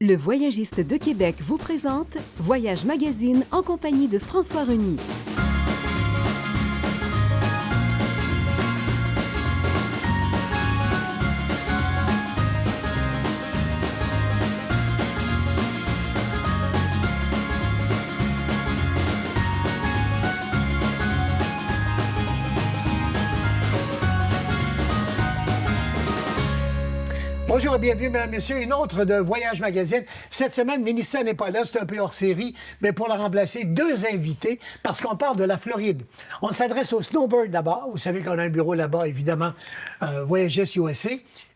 Le Voyagiste de Québec vous présente Voyage Magazine en compagnie de François Reny. Bonjour et bienvenue, mesdames et messieurs. Une autre de Voyage Magazine. Cette semaine, Mélissa n'est pas là, c'est un peu hors série, mais pour la remplacer, deux invités, parce qu'on parle de la Floride. On s'adresse au Snowbird d'abord. Vous savez qu'on a un bureau là-bas, évidemment, Voyages USA.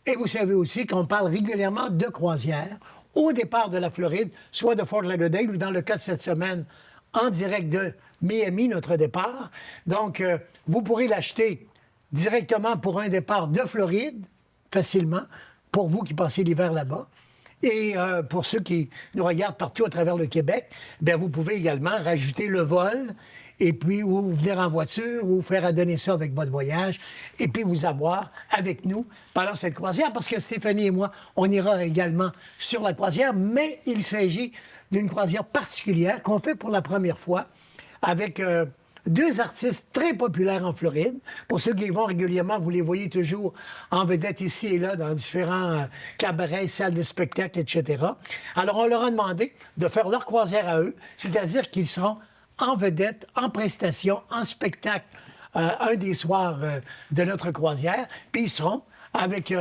Et vous savez aussi qu'on parle régulièrement de croisière au départ de la Floride, soit de Fort Lauderdale ou dans le cas de cette semaine, en direct de Miami, notre départ. Donc, vous pourrez l'acheter directement pour un départ de Floride, facilement, pour vous qui passez l'hiver là-bas. Et pour ceux qui nous regardent partout à travers le Québec, bien, vous pouvez également rajouter le vol et puis ou venir en voiture ou faire adonner ça avec votre voyage et puis vous avoir avec nous pendant cette croisière parce que Stéphanie et moi, on ira également sur la croisière, mais il s'agit d'une croisière particulière qu'on fait pour la première fois avec deux artistes très populaires en Floride. Pour ceux qui y vont régulièrement, vous les voyez toujours en vedette ici et là dans différents cabarets, salles de spectacle, etc. Alors, on leur a demandé de faire leur croisière à eux, c'est-à-dire qu'ils seront en vedette, en prestation, en spectacle un des soirs de notre croisière, puis ils seront avec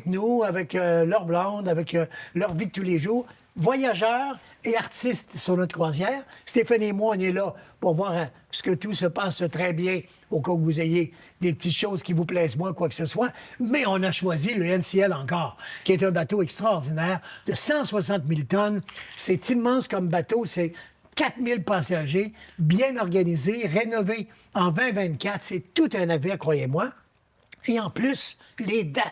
nous, avec leur blonde, avec leur vie de tous les jours, voyageurs et artistes sur notre croisière. Stéphanie et moi, on est là pour voir ce que tout se passe très bien au cas où vous ayez des petites choses qui vous plaisent moins, quoi que ce soit. Mais on a choisi le NCL encore, qui est un bateau extraordinaire de 160 000 tonnes. C'est immense comme bateau, c'est 4000 passagers, bien organisé, rénové en 2024. C'est tout un navire, croyez-moi. Et en plus, les dates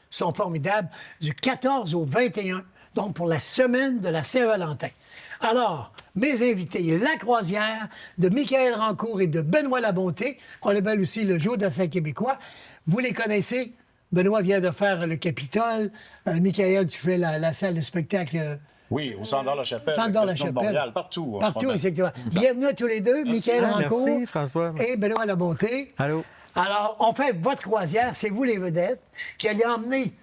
sont formidables, du 14 au 21, donc pour la semaine de la Saint-Valentin. Alors, mes invités, la croisière de Michael Rancourt et de Benoît Labonté, qu'on appelle aussi le jour d'Assin québécois. Vous les connaissez. Benoît vient de faire le Capitole. Michael, tu fais la salle de spectacle. Oui, au Centre d'Or-la-Chapelle, Centre d'Or-la-Chapelle. de Montréal, partout. Partout, exactement. Bienvenue à tous les deux, Michael Rancourt. Merci, François. Et Benoît Labonté. Allô. Alors, on fait votre croisière, c'est vous les vedettes, qui allez emmener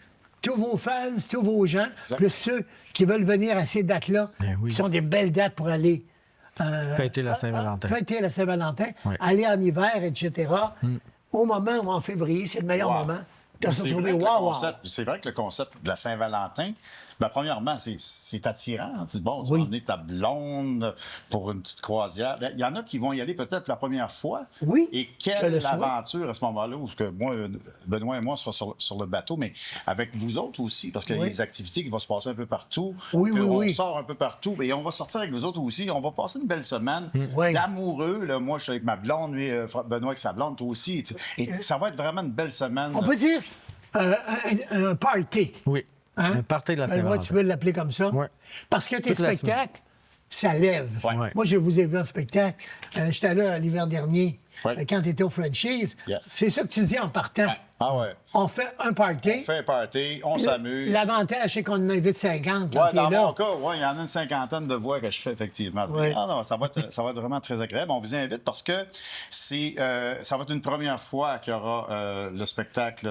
tous vos fans, tous vos gens, plus ceux qui veulent venir à ces dates-là, qui sont des belles dates pour aller... Fêter la Saint-Valentin. Fêter la Saint-Valentin, Oui. aller en hiver, etc. Au moment où en février, c'est le meilleur moment de se retrouver. C'est vrai que le concept de la Saint-Valentin, ben, premièrement, c'est attirant. Tu dis, bon, tu vas emmener ta blonde pour une petite croisière. Il y en a qui vont y aller peut-être pour la première fois. Oui. Et quelle aventure à ce moment-là, où que moi, Benoît et moi, serons sur le bateau, mais avec vous autres aussi, parce qu'il y a des activités qui vont se passer un peu partout. On sort un peu partout, et on va sortir avec vous autres aussi. On va passer une belle semaine d'amoureux. Là, moi, je suis avec ma blonde, lui, Benoît avec sa blonde, toi aussi. Et ça va être vraiment une belle semaine. On peut dire un party. Oui. Hein? Un party de la Benoît, Saint-Valentin. tu peux l'appeler comme ça? Oui. Parce que tes Toute la spectacles, ça lève. Ouais. Moi, je vous ai vu en spectacle. J'étais là l'hiver dernier, Ouais. quand tu étais au Franchise. Yes. C'est ça que tu dis en partant. Ouais. Ah ouais. On fait un party. On fait un party, on s'amuse. L'avantage, c'est qu'on en invite 50 quand Ouais, t'es dans là. mon cas, il y en a une cinquantaine de voix que je fais, effectivement. Ouais. Ah non, ça va être vraiment très agréable. On vous invite parce que ça va être une première fois qu'il y aura le spectacle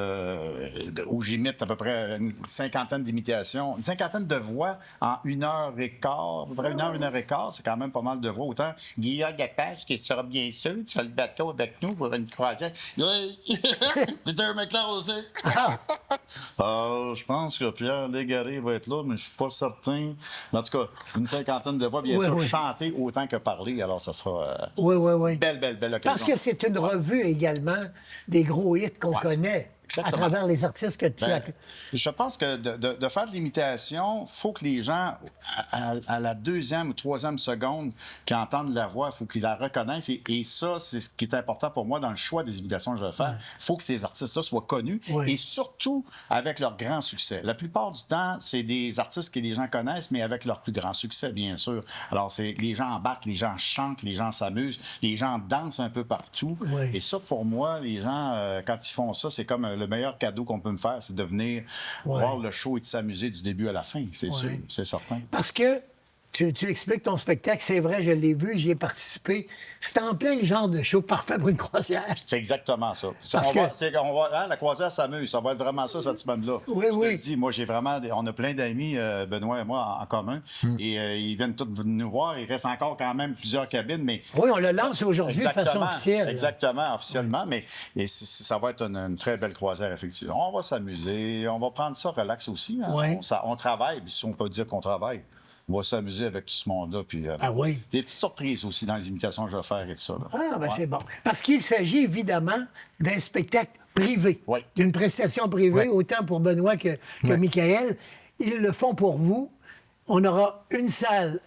où j'imite à peu près une cinquantaine d'imitations, une cinquantaine de voix en 1h15, à peu près 1h15. C'est quand même pas mal de voix. Autant Guillaume Gapage, qui sera bien sûr sur le bateau avec nous pour une croisière. Peter McLeod aussi. Je pense que Pierre Légaré va être là, mais je suis pas certain. Mais en tout cas, une cinquantaine de voix, bien sûr, chanter autant que parler. Alors, ça sera Oui. belle occasion. Parce que c'est une revue également des gros hits qu'on connaît. Exactement. À travers les artistes que tu as. Je pense que de faire de l'imitation, il faut que les gens, à la deuxième ou troisième seconde qu'ils entendent la voix, il faut qu'ils la reconnaissent. Et ça, c'est ce qui est important pour moi dans le choix des imitations que je vais faire. Il faut que ces artistes-là soient connus et surtout avec leur grand succès. La plupart du temps, c'est des artistes que les gens connaissent, mais avec leur plus grand succès, bien sûr. Alors, les gens embarquent, les gens chantent, les gens s'amusent, les gens dansent un peu partout. Et ça, pour moi, les gens, quand ils font ça, c'est comme le meilleur cadeau qu'on peut me faire, c'est de venir voir le show et de s'amuser du début à la fin, c'est sûr, c'est certain. Parce que tu expliques ton spectacle, c'est vrai, je l'ai vu, j'y ai participé. C'est en plein le genre de show parfait pour une croisière. C'est exactement ça. La croisière s'amuse, ça va être vraiment ça cette semaine-là. Oui, je te le dis, moi, on a plein d'amis, Benoît et moi, en commun, et ils viennent tous nous voir. Il reste encore quand même plusieurs cabines, mais... Oui, on le lance aujourd'hui de façon officielle. Exactement, officiellement, mais ça va être une très belle croisière, effectivement. On va s'amuser, on va prendre ça relax aussi. Hein. On travaille, puis si on peut dire qu'on travaille. On va s'amuser avec tout ce monde-là. Puis, des petites surprises aussi dans les imitations que je vais faire et tout ça. C'est bon. Parce qu'il s'agit évidemment d'un spectacle privé, d'une prestation privée, autant pour Benoît que Michael. Ils le font pour vous. On aura une salle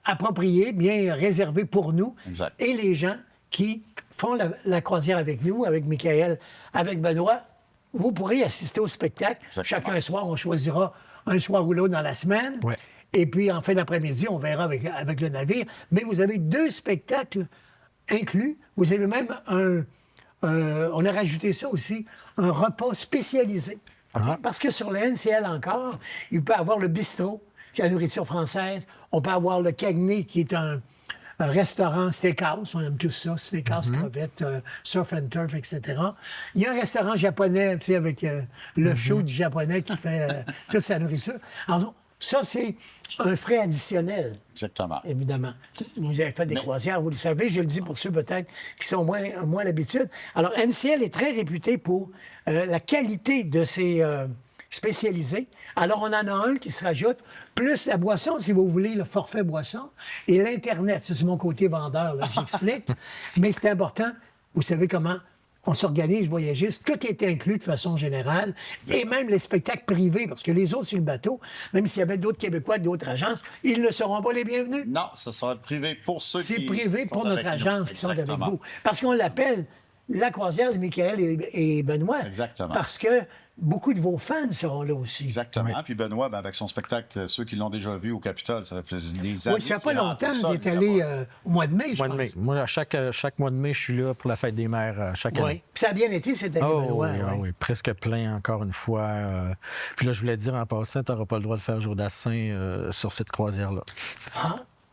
appropriée, bien réservée pour nous. Exact. Et les gens qui font la croisière avec nous, avec Michael, avec Benoît, vous pourrez assister au spectacle. Exactement. Chacun soir, on choisira un soir ou l'autre dans la semaine. Ouais. Et puis, en fin d'après-midi, on verra avec le navire. Mais vous avez 2 spectacles inclus. Vous avez même on a rajouté ça aussi, un repas spécialisé. Parce que sur le NCL encore, il peut y avoir le bistrot, qui est la nourriture française. On peut avoir le Cagney, qui est un restaurant steakhouse. On aime tout ça, steakhouse, crevettes, surf and turf, etc. Il y a un restaurant japonais, tu sais, avec le show du japonais qui fait toute sa nourriture. Alors, ça, c'est un frais additionnel. Exactement. Évidemment. Vous avez fait des croisières, vous le savez, je le dis pour ceux peut-être qui sont moins l'habitude. Alors, NCL est très réputé pour la qualité de ses spécialisés. Alors, on en a un qui se rajoute, plus la boisson, si vous voulez, le forfait boisson, et l'Internet. Ça, c'est mon côté vendeur, là, j'explique. Mais c'est important, vous savez comment on s'organise, voyagiste, tout est inclus de façon générale, et même les spectacles privés, parce que les autres sur le bateau, même s'il y avait d'autres Québécois, d'autres agences, ils ne seront pas les bienvenus. Non, ça sera privé pour ceux qui... C'est privé pour notre agence qui sont avec Exactement. vous. Parce qu'on l'appelle la croisière de Michael et Benoît. Exactement. Parce que beaucoup de vos fans seront là aussi. Exactement. Puis Benoît, avec son spectacle, ceux qui l'ont déjà vu au Capitole, ça fait des années. Oui, ça fait pas qu'il longtemps rentre ça, qu'il est allé évidemment. au mois de mai, je pense. Moi, à chaque mois de mai, je suis là pour la fête des mères chaque année. Oui. Puis ça a bien été cette année, Benoît. Oui, presque plein encore une fois. Puis là, je voulais dire en passant, tu n'auras pas le droit de faire Jour d'Assin sur cette croisière-là.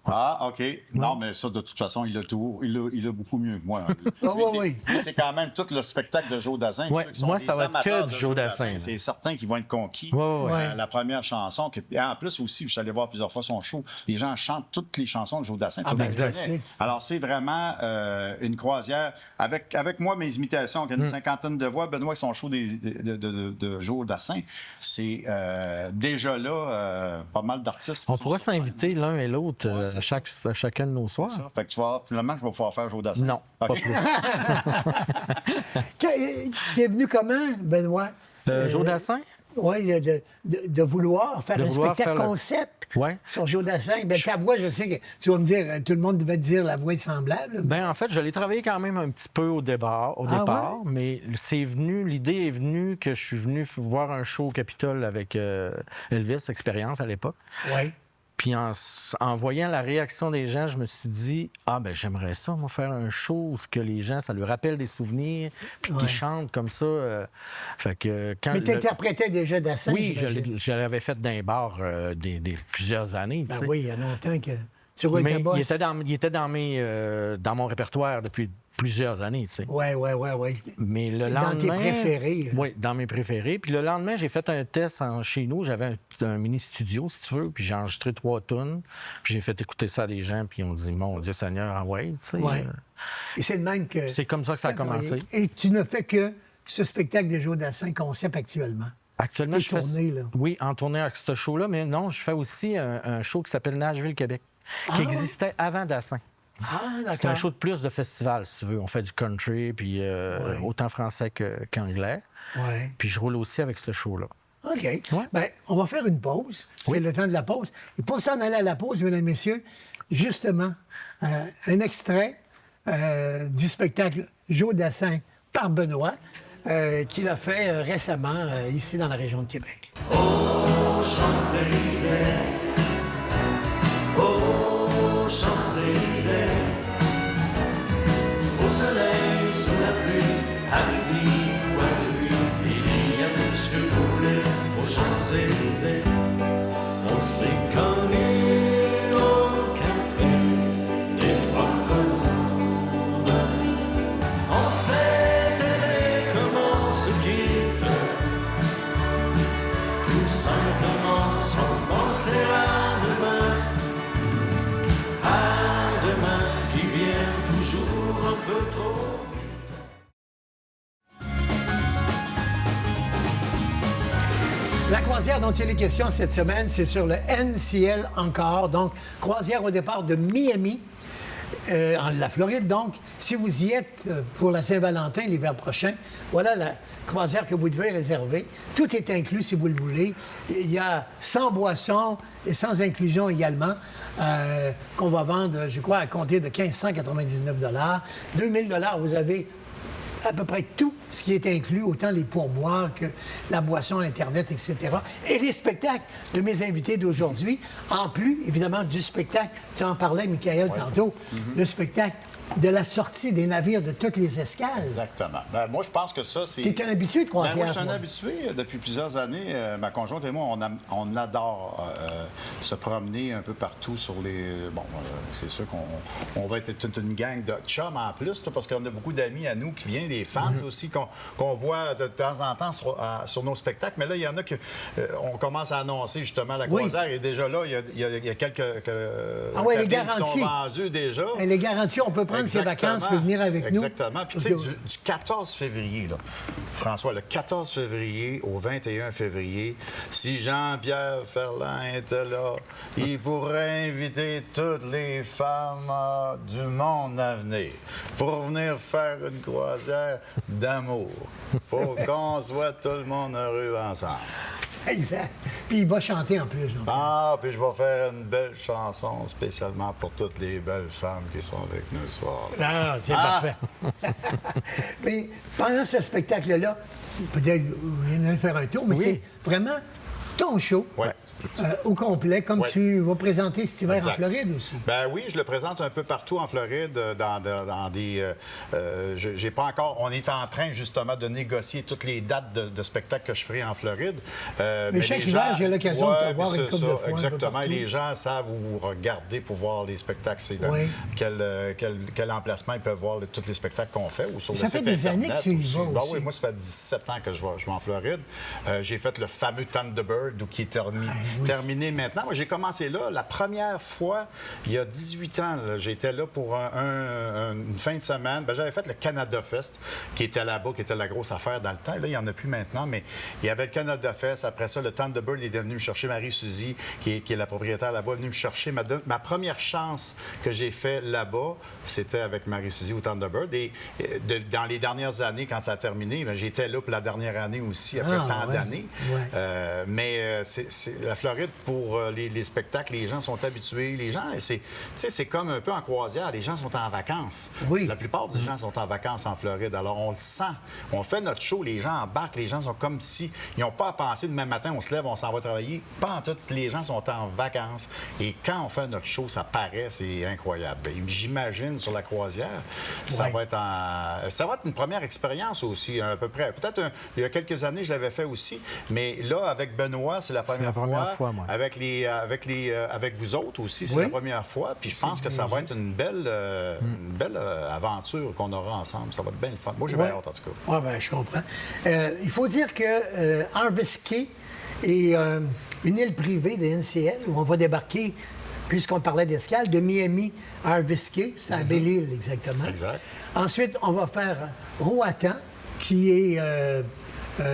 Ah, OK. Non, mais ça, de toute façon, il a beaucoup mieux que moi. Oui. C'est quand même tout le spectacle de Joe Dassin. Ouais, moi, ça va être que du Joe Dassin. C'est certain qu'ils vont être conquis. La première chanson. En plus aussi, je suis allé voir plusieurs fois son show. Les gens chantent toutes les chansons de Joe Dassin. Exact. Alors, c'est vraiment une croisière. Avec moi, mes imitations, qui a une cinquantaine de voix, Benoît, son show de Joe Dassin, c'est déjà là pas mal d'artistes. On pourra s'inviter l'un et l'autre chacun de nos soirs. Ça. Fait que tu vois, finalement, je vais pouvoir faire Joe Dassin. Non, pas plus. C'est venu comment, Benoît? Joe Dassin? Oui, de vouloir faire un spectacle concept sur Joe Dassin. Ben, ta voix, je sais que tu vas me dire, tout le monde devait te dire la voix est semblable. Ben, en fait, je l'ai travaillé quand même un petit peu au départ, mais l'idée est venue que je suis venu voir un show au Capitole avec Elvis Expérience à l'époque. Oui. Puis en voyant la réaction des gens, je me suis dit, j'aimerais ça, moi, faire un show où que les gens, ça leur rappelle des souvenirs, puis qu'ils chantent comme ça. Fait que quand mais tu interprétais déjà Dassin? Oui, je l'avais fait dans les bars plusieurs années. Ben oui, il y a longtemps que tu roules ta bosse. Il était dans mon répertoire depuis plusieurs années, tu sais. Oui. Mais le lendemain... Dans tes préférés. Oui, dans mes préférés. Puis le lendemain, j'ai fait un test chez nous. J'avais un mini-studio, si tu veux, puis j'ai enregistré 3 tunes. Puis j'ai fait écouter ça à des gens, puis ils ont dit, mon Dieu Seigneur, tu sais. Oui. Et c'est le même que... C'est comme ça que ça a commencé. Et tu ne fais que ce spectacle de Joe Dassin concept actuellement? Actuellement, je fais... là. Oui, en tournée avec ce show-là, mais non, je fais aussi un show qui s'appelle Nashville, Québec, qui existait avant Dassin. C'est un show de plus de festival, si tu veux. On fait du country, puis autant français qu'anglais. Puis je roule aussi avec ce show-là. OK. Bien, on va faire une pause. C'est le temps de la pause. Et pour s'en aller à la pause, mesdames et messieurs, justement, un extrait du spectacle Joe Dassin par Benoît, qu'il a fait récemment ici dans la région de Québec. Oh, Champs-Élysées, oh, Champs-Élysées, au soleil, sous la pluie, à midi ou à minuit, c'est à demain qui vient toujours un peu trop. La croisière dont il est question cette semaine, c'est sur le NCL encore. Donc, croisière au départ de Miami, en la Floride. Donc, si vous y êtes pour la Saint-Valentin l'hiver prochain, voilà la croisière que vous devez réserver. Tout est inclus si vous le voulez. Il y a 100 boissons et sans inclusion également, qu'on va vendre, je crois, à compter de 1 599 $. 2 000 $, vous avez à peu près tout ce qui est inclus, autant les pourboires que la boisson, Internet, etc. Et les spectacles de mes invités d'aujourd'hui, en plus, évidemment, du spectacle, tu en parlais, Michael, tantôt, le spectacle de la sortie des navires de toutes les escales. Exactement. Ben, moi, je pense que ça, c'est... Tu es un habitué de croisière. Ben, moi, je suis un toi. habitué depuis plusieurs années. Ma conjointe et moi, on adore se promener un peu partout sur les... Bon, c'est sûr qu'on va être toute une gang de chums en plus, là, parce qu'on a beaucoup d'amis à nous qui viennent, des fans aussi, qu'on voit de temps en temps sur nos spectacles. Mais là, il y en a que on commence à annoncer justement la croisière. Et déjà là, il y a quelques les cabines qui garanties. sont vendues déjà. Et les garanties, on peut prendre ses vacances, peut venir avec nous. Exactement. Puis, tu sais, du 14 février, là, François, le 14 février au 21 février, si Jean-Pierre Ferland était là, il pourrait inviter toutes les femmes du monde à venir pour venir faire une croisière d'amour, pour qu'on soit tout le monde heureux ensemble. Exact. Puis il va chanter en plus. Donc. Ah, puis je vais faire une belle chanson spécialement pour toutes les belles femmes qui sont avec nous ce soir. Ah, c'est parfait. Mais pendant ce spectacle-là, peut-être vous venez faire un tour, mais c'est vraiment ton show. Ouais. Au complet, comme tu vas présenter cet hiver Exact. en Floride aussi. Ben oui, je le présente un peu partout en Floride, dans des... j'ai pas encore... On est en train, justement, de négocier toutes les dates de spectacles que je ferai en Floride. Mais chaque hiver, j'ai l'occasion de te voir une couple de fois. Exactement. Un peu Et les gens savent où regarder pour voir les spectacles. C'est quel emplacement ils peuvent voir tous les spectacles qu'on fait. Ou sur Ça le fait site des années Internet que tu y aussi. vas Ben aussi. oui, moi, ça fait 17 ans que je vais en Floride. J'ai fait le fameux Thunderbird, qui est terminé maintenant. Moi, j'ai commencé là la première fois, il y a 18 ans. J'étais là pour une fin de semaine. Ben, j'avais fait le Canada Fest, qui était là-bas, qui était la grosse affaire dans le temps. Là, il n'y en a plus maintenant, mais il y avait le Canada Fest. Après ça, le Thunderbird est venu me chercher. Marie-Suzy, qui est la propriétaire là-bas, est venue me chercher. Ma première chance que j'ai fait là-bas, c'était avec Marie-Suzy au Thunderbird. Et dans les dernières années, quand ça a terminé, ben, j'étais là pour la dernière année aussi, après tant d'années. Ouais. Mais la Floride, pour les spectacles, les gens sont habitués. Les gens, c'est comme un peu en croisière. Les gens sont en vacances. Oui. La plupart des gens sont en vacances en Floride. Alors, on le sent. On fait notre show, les gens embarquent. Les gens sont comme si... Ils n'ont pas à penser demain matin, on se lève, on s'en va travailler. Pas en tout. Les gens sont en vacances. Et quand on fait notre show, ça paraît, c'est incroyable. Et j'imagine, sur la croisière, ça va être une première expérience aussi, à peu près. Peut-être il y a quelques années, je l'avais fait aussi. Mais là, avec Benoît, c'est la première fois. Moi. Avec vous autres aussi, c'est la première fois. Puis je pense que ça va être une belle aventure qu'on aura ensemble. Ça va être bien le fun. Moi, j'ai bien hâte, en tout cas. Oui, bien, je comprends. Il faut dire que Harvest Caye est une île privée de NCL où on va débarquer, puisqu'on parlait d'escale, de Miami à Harvest Caye. C'est à Belle-Île, exactement. Exact. Ensuite, on va faire Roatan, qui est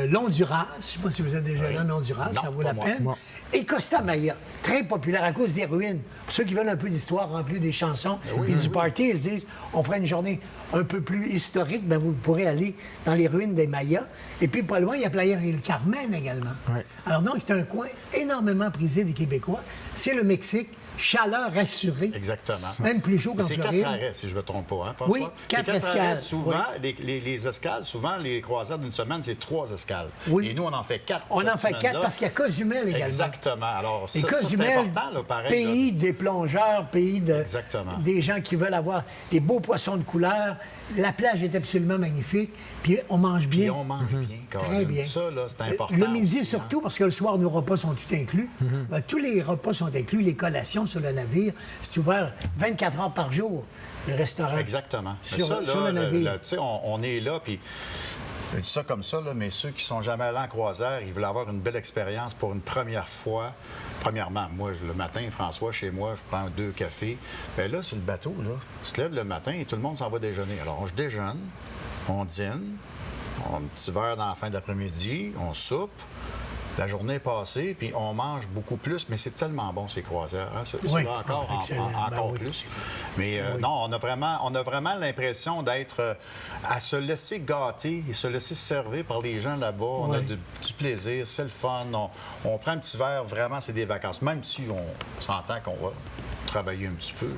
l'Honduras. Je ne sais pas si vous êtes déjà allé en Honduras, Non, ça vaut pas la moi. peine. Et Costa Maya, très populaire à cause des ruines. Pour ceux qui veulent un peu d'histoire, remplir des chansons et du party, ils se disent, on fera une journée un peu plus historique, bien, vous pourrez aller dans les ruines des Mayas. Et puis, pas loin, il y a Playa del Carmen également. Oui. Alors donc, c'est un coin énormément prisé des Québécois. C'est le Mexique. Chaleur assurée. Exactement. Même plus chaud qu'en C'est Floride. 4 arrêts, si je ne me trompe pas, hein, François? Oui, C'est 4 arrêts. escales. Souvent, les escales, souvent, les croisières d'une semaine, c'est 3 escales. Oui. Et nous, on en fait 4. On en fait 4 parce qu'il y a Cozumel également. Exactement. Alors, Et ça, c'est Cozumel, important, là, pareil. pays là. des plongeurs, pays Exactement. des gens qui veulent avoir des beaux poissons de couleur. La plage est absolument magnifique. Puis on mange bien. Et on mange bien, quand Très même. bien. Ça, là, c'est important. Le midi aussi, surtout, parce que le soir, nos repas sont tout inclus. Ben, tous les repas sont inclus, les collations sur le navire. C'est ouvert 24 heures par jour, le restaurant. Exactement. Mais Sur, ça, sur là, le navire. tu sais, on est là, puis Je dis ça comme ça, là, mais ceux qui sont jamais allés en croisière, ils veulent avoir une belle expérience pour une première fois. Premièrement, moi, le matin, François, chez moi, je prends 2 cafés. Bien là, sur le bateau, là, tu te lèves le matin et tout le monde s'en va déjeuner. Alors, je déjeune, on dîne, on a un petit verre dans la fin de l'après-midi, on soupe. La journée est passée, puis on mange beaucoup plus, mais c'est tellement bon, ces croisières. Hein? Oui. Là, encore, encore oui. plus. Mais non, on a vraiment l'impression d'être à se laisser gâter et se laisser servir par les gens là-bas. On a du plaisir, c'est le fun. On prend un petit verre, vraiment, c'est des vacances. Même si on s'entend qu'on va travailler un petit peu,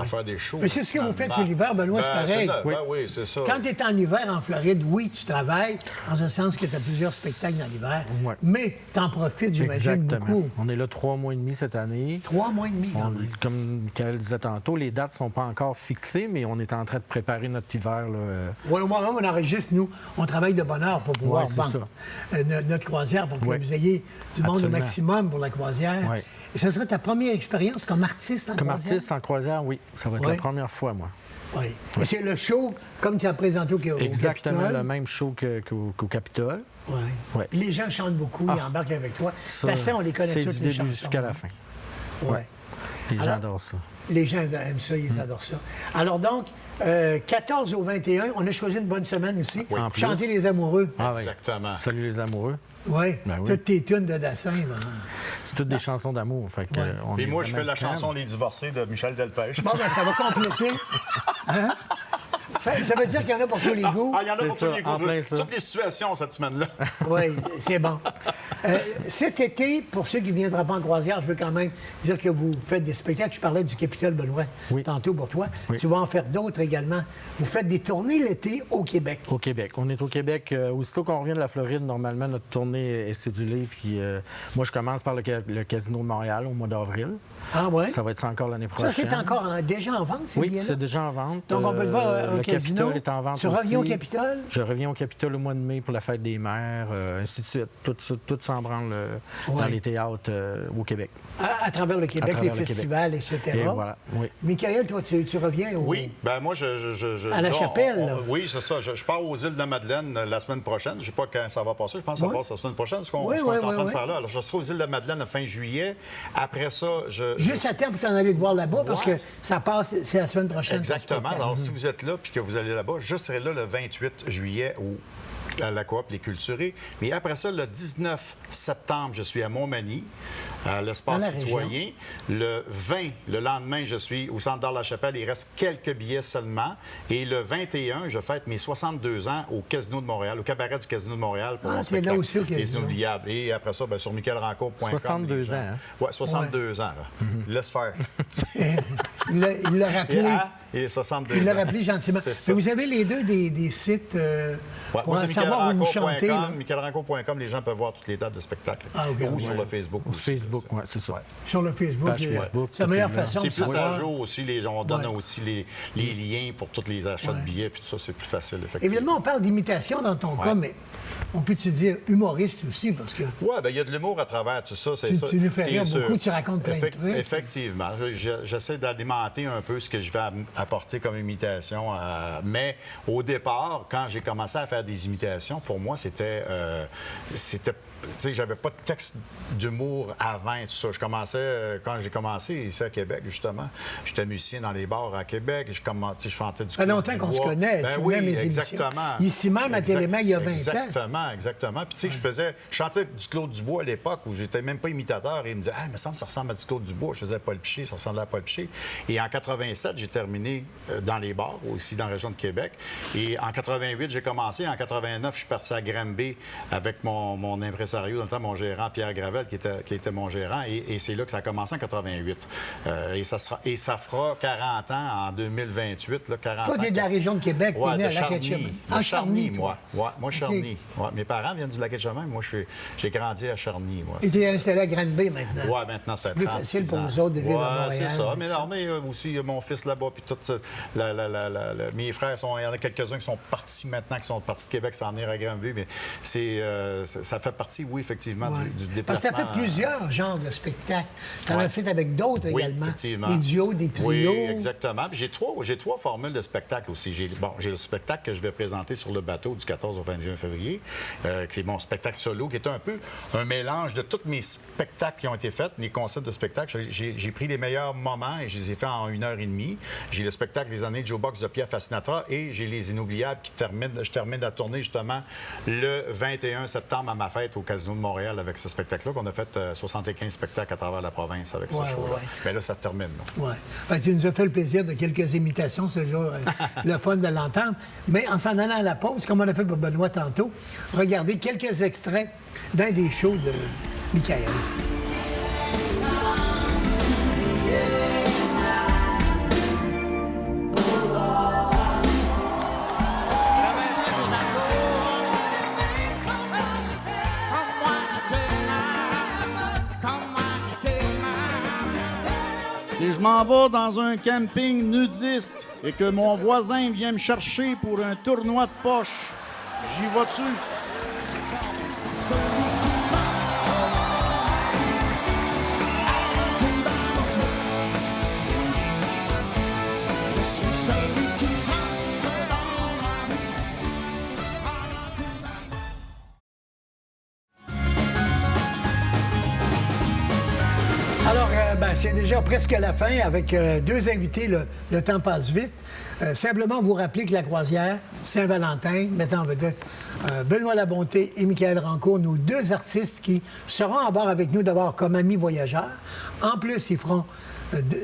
à faire des shows. Mais c'est ce que vous faites tout l'hiver, Benoît, c'est pareil. Oui, c'est ça. Quand tu es en hiver en Floride, oui, tu travailles, dans un sens que tu as plusieurs spectacles dans l'hiver, mais tu en profites, j'imagine, beaucoup. On est là 3 mois et demi cette année. 3 mois et demi, quand même. Comme Michael disait tantôt, les dates ne sont pas encore fixées, mais on est en train de préparer notre hiver. Oui, moi-même, on enregistre, nous, on travaille de bonne heure pour pouvoir vendre notre croisière, pour que vous ayez du monde au maximum pour la croisière. Oui. Et ce sera ta première expérience comme artiste en croisière? Comme artiste en croisière, oui. Ça va être la première fois, moi. Oui. Et c'est le show, comme tu as présenté au Capitole. Exactement le même show qu'au Capitole. Oui. Ouais. Les gens chantent beaucoup, ils embarquent avec toi. Ta scène, on les connaît toutes, c'est du début jusqu'à la fin. Oui. Les gens adorent ça. Les gens aiment ça, ils adorent ça. Alors donc, 14 au 21, on a choisi une bonne semaine aussi. Oui. Chanter les amoureux. Ah, oui. Exactement. Salut les amoureux. Oui, Ben oui. Toutes tes tunes de Dassin. C'est toutes des chansons d'amour. Et moi, je fais la chanson Les Divorcés de Michel Delpech. Bon, ben ça va compléter. Hein? Ça veut dire qu'il y en a pour tous les goûts. Ah, il y en a pour tous les en goûts. plein ça. Toutes les situations cette semaine-là. Oui, c'est bon. Cet été, pour ceux qui ne viendraient pas en croisière, je veux quand même dire que vous faites des spectacles. Je parlais du Capitole, Benoît, tantôt pour toi. Oui. Tu vas en faire d'autres également. Vous faites des tournées l'été au Québec. Au Québec. On est au Québec. Aussitôt qu'on revient de la Floride, normalement, notre tournée est cédulée. Puis moi, je commence par le Casino de Montréal au mois d'avril. Ah oui? Ça va être ça encore l'année prochaine. Ça, c'est encore déjà en vente, ces billets-là? Oui, c'est déjà en vente. Donc, on peut le voir au le Casino. Capitole est en vente Tu aussi. reviens au Capitole? Je reviens au Capitole au mois de mai pour la fête des mères, ainsi de suite. Tout s'en branle dans les théâtres au Québec. À travers le Québec, travers les le festivals, etc. Et voilà, oui. Michael, toi, tu reviens au... Oui, bien moi, À la Chapelle, là. oui, c'est ça. Je pars aux îles de la Madeleine la semaine prochaine. Je ne sais pas quand ça va passer. Je pense que ça passe la semaine prochaine, ce qu'on est en train de faire là. Alors, je serai aux îles de la Madeleine fin juillet. Après ça, Juste à terme pour t'en aller te voir là-bas, parce que ça passe, c'est la semaine prochaine. Exactement. Alors, si vous êtes là puis que vous allez là-bas, je serai là le 28 juillet à la Coop Les Culturés. Mais après ça, le 19 septembre, je suis à Montmagny, à l'Espace Citoyen. Le 20, le lendemain, je suis au Centre d'Art-la-Chapelle. Il reste quelques billets seulement. Et le 21, je fête mes 62 ans au Casino de Montréal, au cabaret du Casino de Montréal pour mon spectacle. Là aussi au Les Inoubliables. Et après ça, bien, sur michaelrancourt.com. 62 ans, hein? Oui, 62 ans. Là. Laisse faire. Il l'a rappelé. Il est 62 Il l'a rappelé gentiment. C'est ça. Mais vous avez les deux des sites pour moi, c'est savoir où vous chantez. michaelrancourt.com, les gens peuvent voir toutes les dates de spectacle. Ou sur le Facebook aussi. Facebook, oui, c'est ça. Sur le Facebook. Page Facebook, c'est la meilleure façon c'est de plus savoir. à jour aussi. On donne aussi les liens pour tous les achats de billets, puis tout ça, c'est plus facile, effectivement. Évidemment, on parle d'imitation dans ton cas, mais on peut te dire humoriste aussi, parce que... Oui, bien, il y a de l'humour à travers tout ça, c'est ça. Tu nous fais rire beaucoup, tu racontes plein de trucs. Effectivement. J'essaie d'alimenter un peu ce que je vais apporter comme imitation. Mais au départ, quand j'ai commencé à faire des imitations, pour moi, c'était tu sais, j'avais pas de texte d'humour avant et tout ça. Quand j'ai commencé ici à Québec, justement, j'étais musicien dans les bars à Québec. Je chantais du Ça fait longtemps qu'on se connaît. Ben tu oui, mes exactement. Émissions. Ici même, à Téléma, il y a 20 ans. Exactement. Puis, tu sais, je chantais du Claude Dubois à l'époque où j'étais même pas imitateur. Et il me disait, il me semble que ça ressemble à du Claude Dubois. Je faisais Paul Piché, ça ressemblait à Paul Piché. Et en 87, j'ai terminé dans les bars, aussi dans la région de Québec. Et en 88, j'ai commencé. En 89, je suis parti à Granby avec mon impresario, dans le temps, mon gérant, Pierre Gravel, qui était mon gérant. Et c'est là que ça a commencé en 88. Et ça fera 40 ans en 2028. Là, 40 toi, tu es de la région de Québec, tu es né à Lac-Etchemin. À Charny, moi. Ouais, moi, Charny. Okay. Ouais, mes parents viennent du Lac-Etchemin. Moi, j'ai grandi à Charny. Moi, et tu es installé à Granby maintenant. Oui, maintenant, ça fait 36 ans. C'est plus facile pour nous autres de vivre à Montréal. C'est ça. Mais non, mais aussi, mon fils là-bas, puis tout mes frères, il y en a quelques-uns qui sont partis maintenant, qui sont partis de Québec, s'en venir à Granby. Mais ça fait partie partie, oui, effectivement, Ouais. du déplacement. Parce que tu as fait plusieurs genres de spectacles. Tu en as fait avec d'autres Oui, également. effectivement. Des duos, des trios. Oui, exactement. Puis j'ai trois formules de spectacle aussi. J'ai le spectacle que je vais présenter sur le bateau du 14 au 21 février, qui est mon spectacle solo, qui est un peu un mélange de tous mes spectacles qui ont été faits, les concepts de spectacle. J'ai pris les meilleurs moments et je les ai faits en 1h30. J'ai le spectacle Les années de Joe Box de Pierre Fascinatra et j'ai Les Inoubliables je termine la tournée justement le 21 septembre à ma fête au Casino de Montréal avec ce spectacle-là, qu'on a fait 75 spectacles à travers la province avec ce show-là. Ouais. Bien là, ça se termine. là. Oui. Ben, tu nous as fait le plaisir de quelques imitations ce jour. Le fun de l'entendre. Mais en s'en allant à la pause, comme on a fait pour Benoît tantôt, regardez quelques extraits d'un des shows de Michael. Si je m'en vais dans un camping nudiste et que mon voisin vient me chercher pour un tournoi de poche, j'y vas-tu? Je suis celui qui Alors, c'est déjà presque la fin avec deux invités. Le temps passe vite. Simplement vous rappeler que la croisière Saint-Valentin met en vedette Benoît Labonté et Michael Rancourt, nos deux artistes qui seront à bord avec nous d'abord comme amis voyageurs. En plus, ils feront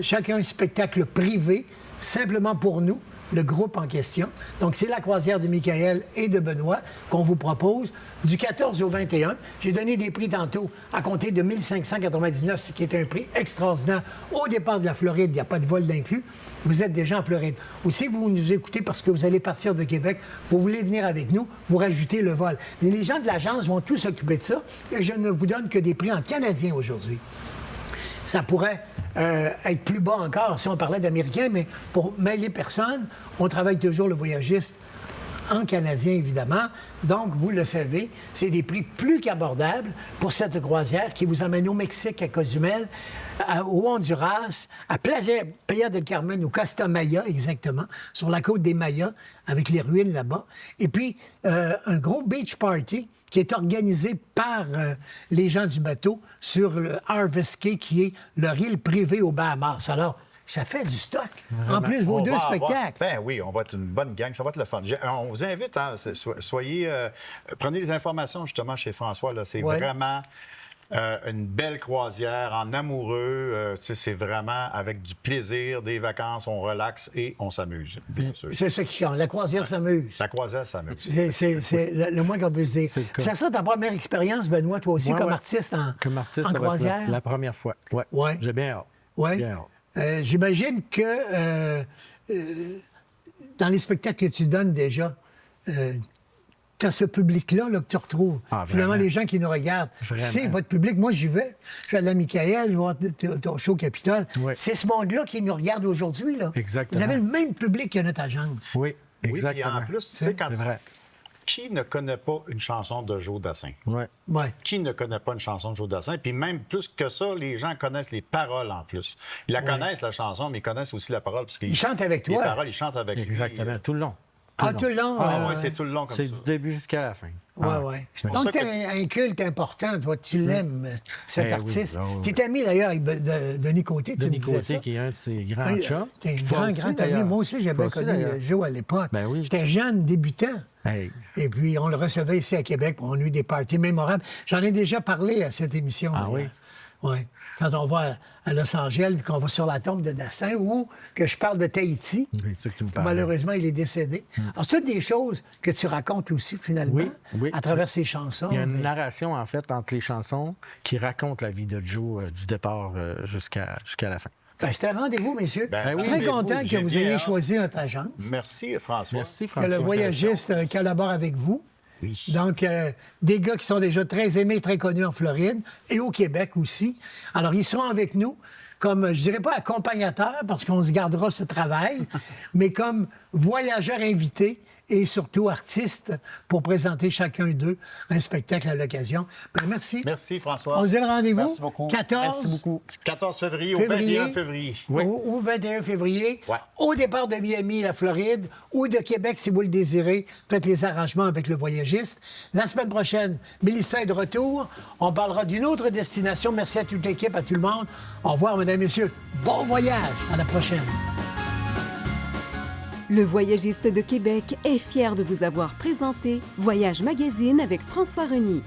chacun un spectacle privé, simplement pour nous, le groupe en question. Donc, c'est la croisière de Michael et de Benoît qu'on vous propose du 14 au 21. J'ai donné des prix tantôt à compter de 1599, ce qui est un prix extraordinaire. Au départ de la Floride, il n'y a pas de vol d'inclus. Vous êtes déjà en Floride. Ou si vous nous écoutez parce que vous allez partir de Québec, vous voulez venir avec nous, vous rajoutez le vol. Mais les gens de l'agence vont tous s'occuper de ça et je ne vous donne que des prix en canadien aujourd'hui. Ça pourrait être plus bas encore si on parlait d'Américains, mais pour mêler personne, on travaille toujours le voyagiste en canadien, évidemment. Donc, vous le savez, c'est des prix plus qu'abordables pour cette croisière qui vous emmène au Mexique, à Cozumel, au Honduras, à Playa del Carmen, ou Costa Maya, exactement, sur la côte des Mayas, avec les ruines là-bas. Et puis, un gros beach party qui est organisé par les gens du bateau sur le Harvest Caye, qui est leur île privée aux Bahamas. Alors, ça fait du stock. En plus, vos deux spectacles. Ben oui, on va être une bonne gang, ça va être le fun. On vous invite, hein, soyez... prenez les informations, justement, chez François. Là. C'est vraiment une belle croisière en amoureux. C'est vraiment avec du plaisir, des vacances, on relaxe et on s'amuse, bien sûr. C'est ça qui compte. La croisière s'amuse. La croisière s'amuse. C'est le moins qu'on peut se dire. Ça sera ta première expérience, Benoît, toi aussi, comme artiste en ça croisière? va être la première fois. Oui. Ouais. J'ai bien hâte. Oui. Bien hâte. J'imagine que dans les spectacles que tu donnes déjà, tu as ce public-là là, que tu retrouves. Finalement, les gens qui nous regardent, c'est votre public. Moi, j'y vais. Je suis à la Michael, je vois ton show Capitole. Oui. C'est ce monde-là qui nous regarde aujourd'hui. Là. Exactement. Vous avez le même public que notre agence. Oui, exactement. Oui, puis en plus, tu sais, quand... C'est vrai. Qui ne connaît pas une chanson de Joe Dassin? Oui. Ouais. Qui ne connaît pas une chanson de Joe Dassin? Puis même plus que ça, les gens connaissent les paroles en plus. Ils la connaissent, la chanson, mais ils connaissent aussi la parole. Parce Ils chantent avec toi. Les paroles, ils chantent avec lui. Exactement, tout le long. Tout le long. Ah oui, c'est tout le long comme ça. C'est du début jusqu'à la fin. Oui, oui. Donc, tu as un culte important, toi. Tu l'aimes, cet artiste. Tu es ami, d'ailleurs, avec Denis Côté, tu me disais ça. Qui est un de ses grands chats. T'es un grand ami. Moi aussi, j'avais connu Joe à l'époque. Ben oui. J'étais jeune, débutant. Hey. Et puis, on le recevait ici à Québec. On a eu des parties mémorables. J'en ai déjà parlé à cette émission. Ah oui? Oui. Quand on va à Los Angeles, puis qu'on va sur la tombe de Dassin, ou que je parle de Tahiti. Oui, c'est ça que tu me parles. Malheureusement, il est décédé. Alors, c'est toutes des choses que tu racontes aussi, finalement, oui, à travers ces chansons. Il y a une narration, en fait, entre les chansons qui raconte la vie de Joe du départ jusqu'à la fin. Ben, c'était un rendez-vous, messieurs. Ben, Je suis très content que vous ayez choisi notre agence. Merci, François. Merci, Que François. le voyagiste collabore avec vous. Oui. Donc, des gars qui sont déjà très aimés, très connus en Floride et au Québec aussi. Alors, ils seront avec nous comme, je dirais pas accompagnateurs, parce qu'on se gardera ce travail, mais comme voyageurs invités et surtout artistes pour présenter chacun d'eux un spectacle à l'occasion. Ben, merci. Merci, François. On se dit le rendez-vous. Merci beaucoup. 14, Merci beaucoup. 14 février au Février. 21 février. au 21 février, Ouais. au départ de Miami, la Floride, ou de Québec, si vous le désirez. Faites les arrangements avec le voyagiste. La semaine prochaine, Mélissa est de retour. On parlera d'une autre destination. Merci à toute l'équipe, à tout le monde. Au revoir, mesdames et messieurs. Bon voyage. À la prochaine. Le Voyagiste de Québec est fier de vous avoir présenté Voyage Magazine avec François Reny.